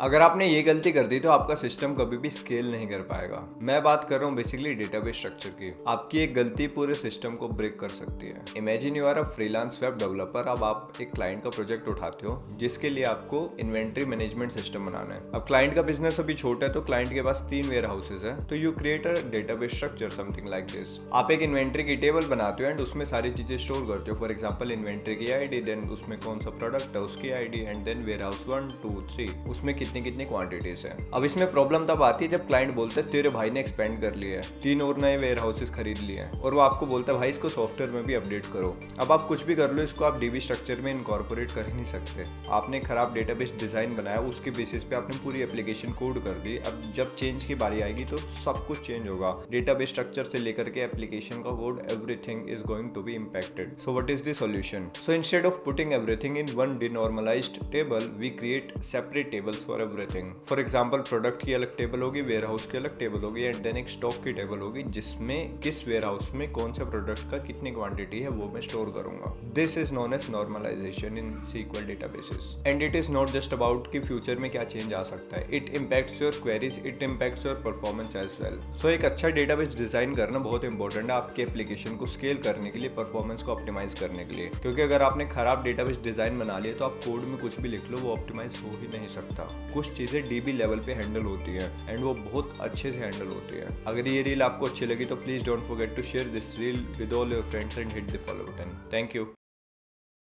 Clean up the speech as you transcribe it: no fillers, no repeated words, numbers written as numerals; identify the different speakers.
Speaker 1: अगर आपने ये गलती कर दी तो आपका सिस्टम कभी भी स्केल नहीं कर पाएगा। मैं बात कर रहा हूँ बेसिकली डेटाबेस स्ट्रक्चर की। आपकी एक गलती पूरे सिस्टम को ब्रेक कर सकती है। Imagine you are a freelance web developer. अब आप एक क्लाइंट का प्रोजेक्ट उठाते हो जिसके लिए आपको इन्वेंट्री मैनेजमेंट सिस्टम बनाना है। अब क्लाइंट का बिजनेस अभी छोटा है तो क्लाइंट के पास 3 वेयर हाउसेज है, तो you create a database structure something like this. आप एक इन्वेंट्री की टेबल बनाते हो एंड उसमें सारी चीजें स्टोर करते हो। फॉर एग्जाम्पल इन्वेंट्री की आईडी, देन उसमें कौन सा प्रोडक्ट है उसकी ID, and then warehouse 1 2 3 उसमें कितनी कितनी क्वांटिटीज है। अब इसमें प्रॉब्लम तब आती है जब क्लाइंट बोलते हैं तेरे भाई ने एक्सपेंड कर लिया है, 3 और नए वेयर हाउसेस खरीद लिए हैं, और वो आपको बोलता है भाई इसको सॉफ्टवेयर में भी अपडेट करो। अब आप कुछ भी कर लो, इसको आप डीबी स्ट्रक्चर में इनकॉर्पोरेट कर ही नहीं सकते। आपने खराब डेटाबेस डिजाइन बनाया, उसके बेसिस पे आपने पूरी एप्लीकेशन कोड कर दी। अब जब चेंज की बारी आएगी तो सब कुछ चेंज होगा। डेटाबेस स्ट्रक्चर से लेकर के एप्लीकेशन का code, everything is going to be impacted. So what is the solution? So instead of putting everything in one denormalized table, we create separate tables for everything. For example product की अलग table होगी, ware house की अलग table होगी, and then एक stock की table होगी जिसमें किस वेयर हाउस में कौन सा प्रोडक्ट का कितनी क्वांटिटी है वो मैं स्टोर करूंगा। This is known as normalization in SQL databases. And it is not just about कि फ्यूचर में क्या चेंज आ सकता है, it impacts your queries, it impacts your performance as well. So एक अच्छा डेटाबेस डिजाइन करना बहुत इंपॉर्टेंट है आपके एप्लीकेशन को स्केल करने के लिए, परफॉर्मेंस को ऑप्टिमाइज करने के लिए। क्योंकि अगर आपने खराब डेटाबेस डिजाइन बना लिया तो आप कोड में कुछ भी लिख लो, वो ऑप्टिमाइज हो ही नहीं सकता। कुछ चीजें डीबी लेवल पे हैंडल होती है एंड वो बहुत अच्छे से हैंडल होती है। अगर ये रील आपको अच्छी लगी तो please don't forget to share this reel with all your friends and hit the follow button. Thank you.